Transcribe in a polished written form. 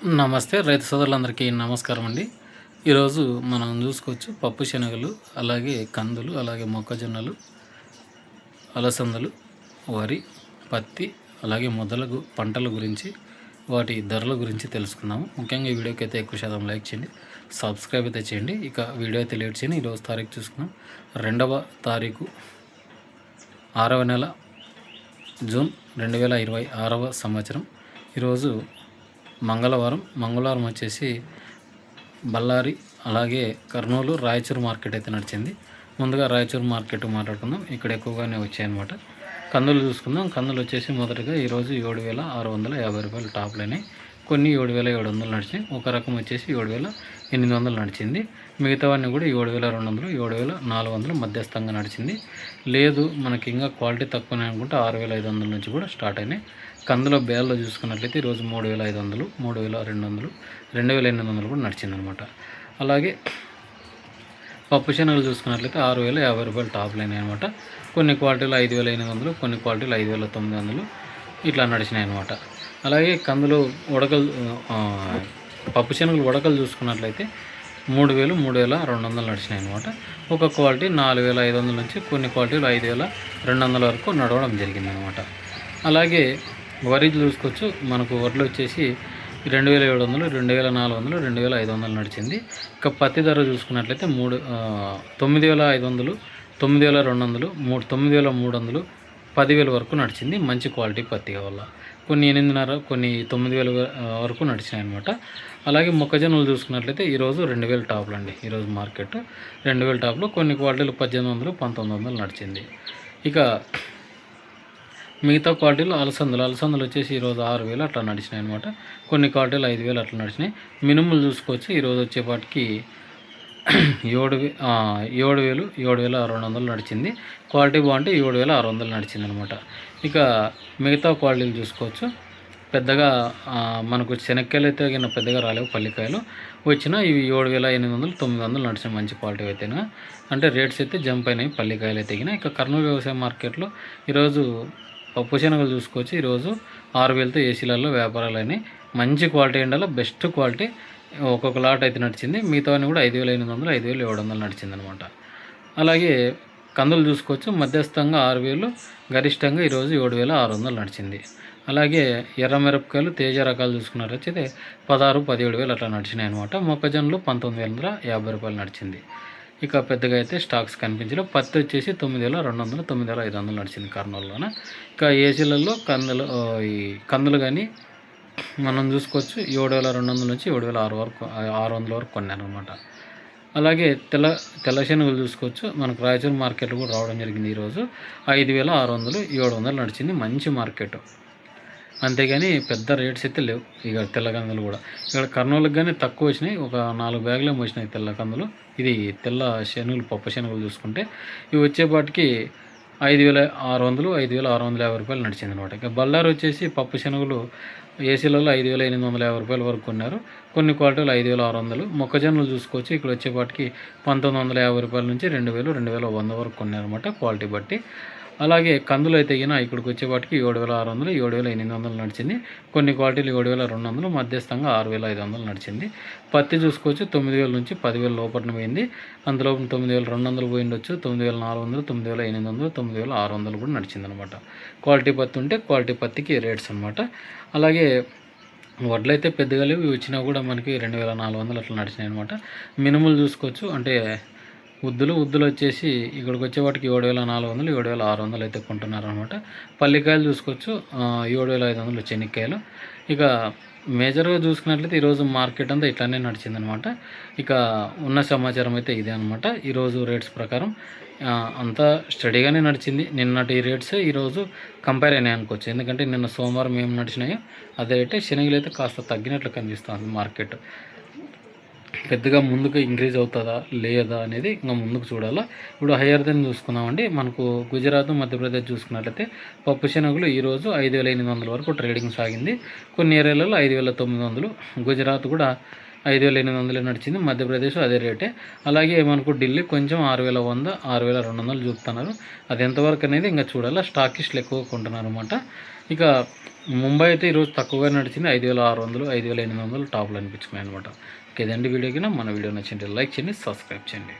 నమస్తే రైతు సోదరులందరికీ నమస్కారం అండి. ఈరోజు మనం చూసుకోవచ్చు పప్పు శనగలు, అలాగే కందులు, అలాగే మొక్కజొన్నలు, అలసందలు, వరి, పత్తి, అలాగే మొదలగు పంటల గురించి, వాటి ధరల గురించి తెలుసుకుందాము. ముఖ్యంగా ఈ వీడియోకి అయితే ఎక్కువ శాతం లైక్ చేయండి, సబ్స్క్రైబ్ అయితే చేయండి. ఇక వీడియో అయితే లేట్ చేయండి. ఈరోజు తారీఖు చూసుకున్నాం 2వ తారీఖు 6వ నెల జూన్ 2026వ సంవత్సరం. ఈరోజు మంగళవారం వచ్చేసి బళ్ళారి, అలాగే కర్నూలు, రాయచూరు మార్కెట్ అయితే నడిచింది. ముందుగా రాయచూరు మార్కెట్ మాట్లాడుకుందాం. ఇక్కడ ఎక్కువగానే వచ్చాయన్నమాట. కందులు చూసుకుందాం. కందులు వచ్చేసి మొదటగా ఈరోజు 7,650 రూపాయలు టాప్లోనే, కొన్ని 7,700 నడిచినాయి. ఒక రకం వచ్చేసి 7,800 నడిచింది. మిగతావన్నీ కూడా 7,200, 7,400 మధ్యస్థంగా నడిచింది. లేదు మనకి ఇంకా క్వాలిటీ తక్కువనే అనుకుంటే 6,500 నుంచి కూడా స్టార్ట్ అయినాయి. కందులో బేల్లో చూసుకున్నట్లయితే ఈరోజు 3,500, 3,200, 2,800 కూడా నడిచిందనమాట. అలాగే పప్పు శనగలు చూసుకున్నట్లయితే 6,050 రూపాయలు టాప్ లైన్ అనమాట. కొన్ని క్వాలిటీలు 5,800, కొన్ని క్వాలిటీలు 5,900 ఇట్లా నడిచినాయి అనమాట. అలాగే కందులు ఉడకలు, పప్పు శనగలు ఉడకలు చూసుకున్నట్లయితే 3,000, 3,200 నడిచినాయి అనమాట. ఒక క్వాలిటీ 4,500 నుంచి కొన్ని క్వాలిటీలు 5,200 వరకు నడవడం జరిగిందనమాట. అలాగే వరి చూసుకోవచ్చు. మనకు వడ్లు వచ్చేసి 2,700, 2,400, 2,500 నడిచింది. ఇక పత్తి ధర చూసుకున్నట్లయితే 9,500, 9,200, 9,300, 10,000 వరకు నడిచింది. మంచి క్వాలిటీ పత్తి వల్ల కొన్ని 8,500, కొన్ని 9,000 వరకు నడిచినాయి అనమాట. అలాగే మొక్కజొన్నలు చూసుకున్నట్లయితే ఈరోజు 2,000 టాప్లు అండి. ఈరోజు మార్కెట్ 2,000 టాప్లు, కొన్ని క్వాలిటీలు 1,800, 1,900 నడిచింది. ఇక మిగతా క్వాలిటీలు అలసందలు వచ్చేసి ఈరోజు 6,000 అట్లా నడిచినాయి అనమాట. కొన్ని క్వాలిటీలు 5,000 అట్లా నడిచినాయి. మినుములు చూసుకోవచ్చు. ఈరోజు వచ్చేపాటికి 7,000, 7,200 నడిచింది. క్వాలిటీ బాగుంటే 7,600 నడిచింది అనమాట. ఇక మిగతా క్వాలిటీలు చూసుకోవచ్చు. పెద్దగా మనకు శనక్కాయలు అయితే పెద్దగా రాలేవు, పల్లికాయలు వచ్చినా ఇవి 7,800, 900 నడిచినాయి. మంచి క్వాలిటీ అయితేనా, అంటే రేట్స్ అయితే జంప్ అయినాయి పల్లికాయలు అయితే. ఇక కర్నూలు వ్యవసాయ మార్కెట్లో ఈరోజు పప్పు శనగలు చూసుకోవచ్చు. ఈరోజు 6,000తో ఏసీలలో వ్యాపారాలు అయినాయి. మంచి క్వాలిటీ ఉండాలి, బెస్ట్ క్వాలిటీ ఒక్కొక్క లాట్ అయితే నడిచింది. మిగతావన్నీ కూడా 5,800, 5,700 నడిచింది అనమాట. అలాగే కందులు చూసుకోవచ్చు. మధ్యస్థంగా 6,000, గరిష్టంగా ఈరోజు 7,600 నడిచింది. అలాగే ఎర్ర మిరపకాయలు తేజ రకాలు చూసుకున్నట్లయితే 16,000, 17,000 అట్లా నడిచినాయి అనమాట. మొక్కజొన్నలు 19,150 రూపాయలు నడిచింది. ఇక పెద్దగా అయితే స్టాక్స్ కనిపించలేదు. పత్తి వచ్చేసి 9,200, 9,500 నడిచింది కర్నూలులోన. ఇక ఏసీలలో కందులు కానీ మనం చూసుకోవచ్చు. 7,200 నుంచి 7,600 వరకు కొన్నారనమాట. అలాగే తెల్ల శనగలు చూసుకోవచ్చు. మనకు రాయచూరు మార్కెట్ కూడా రావడం జరిగింది. ఈరోజు 5,600, 700 నడిచింది. మంచి మార్కెట్, అంతేగాని పెద్ద రేట్స్ అయితే లేవు. ఇక తెల్ల కందులు కూడా ఇక్కడ కర్నూలుకి కానీ తక్కువ వచ్చినాయి. ఒక 4 బ్యాగులు వచ్చినాయి తెల్ల కందులు. ఇది తెల్ల శనగలు, పప్పు శనగలు చూసుకుంటే ఇవి వచ్చేపాటికి 5,600, 5,650 రూపాయలు నడిచింది అనమాట. ఇక బళ్ళారి వచ్చేసి పప్పు శనగలు ఏసీలలో 5,850 రూపాయల వరకు కొన్నారు. కొన్ని క్వాలిటీలు 5,600. మొక్కజొన్నలు చూసుకోవచ్చు. ఇక్కడ వచ్చేపాటికి 1,950 రూపాయల నుంచి 2,000, 2,100 వరకు కొన్నారనమాట క్వాలిటీ బట్టి. అలాగే కందులు అయితే ఇక్కడికి వచ్చేపాటికి 7,600, 7,800 నడిచింది. కొన్ని క్వాలిటీలు 7,200, మధ్యస్థంగా 6,500 నడిచింది. పత్తి చూసుకోవచ్చు. 9,000 నుంచి 10,000 లోపల పోయింది. అందులో 9,200 పోయిండొచ్చు, 9,400, 9,800, 9,600 కూడా నడిచింది అనమాట. క్వాలిటీ పత్తి ఉంటే క్వాలిటీ పత్తికి రేట్స్ అనమాట. అలాగే వడ్లు అయితే పెద్దగా లేవు. ఇవి వచ్చినా కూడా మనకి 2,400 అట్లా నడిచినాయి అనమాట. మినుములు చూసుకోవచ్చు. అంటే ఉద్దులు వచ్చేసి ఇక్కడికి వచ్చేవాటికి 7,400, 7,600 అయితే కొంటున్నారు అనమాట. పల్లికాయలు చూసుకోవచ్చు. 7,500 చెనిక్కాయలు. ఇక మేజర్గా చూసుకున్నట్లయితే ఈరోజు మార్కెట్ అంతా ఇట్లానే నడిచిందనమాట. ఇక ఉన్న సమాచారం అయితే ఇదే అనమాట. ఈరోజు రేట్స్ ప్రకారం అంతా స్టడీగానే నడిచింది. నిన్నటి రేట్స్ ఈరోజు కంపేర్ అయినాయి అనుకోవచ్చు. ఎందుకంటే నిన్న సోమవారం ఏం నడిచినాయో అదే రేటే. శనగలు అయితే కాస్త తగ్గినట్లు కనిపిస్తుంది మార్కెట్. పెద్దగా ముందుకు ఇంక్రీజ్ అవుతుందా లేదా అనేది ఇంకా ముందుకు చూడాలా. ఇప్పుడు హయ్యర్ దెన్ చూసుకున్నామండి. మనకు గుజరాత్, మధ్యప్రదేశ్ చూసుకున్నట్లయితే పప్పు శనగలు ఈరోజు 5,800 వరకు ట్రేడింగ్ సాగింది. కొన్ని ఏరియాలలో 5,900. గుజరాత్ కూడా 5,800 నడిచింది. మధ్యప్రదేశ్ అదే రేటే. అలాగే మనకు ఢిల్లీ కొంచెం 6,100, 6,200 చూపుతున్నారు. అది ఎంతవరకు అనేది ఇంకా చూడాలా. స్టాకిస్టులు ఎక్కువ కొంటున్నారు అనమాట. ఇక ముంబై అయితే ఈరోజు తక్కువగా నడిచింది, 5,600 5,800 టాప్లు అనిపించుకున్నాయి అనమాట. ఇదండి వీడియోకి. మన వీడియో నచ్చింటే లైక్ చేయండి, సబ్స్క్రైబ్ చేయండి.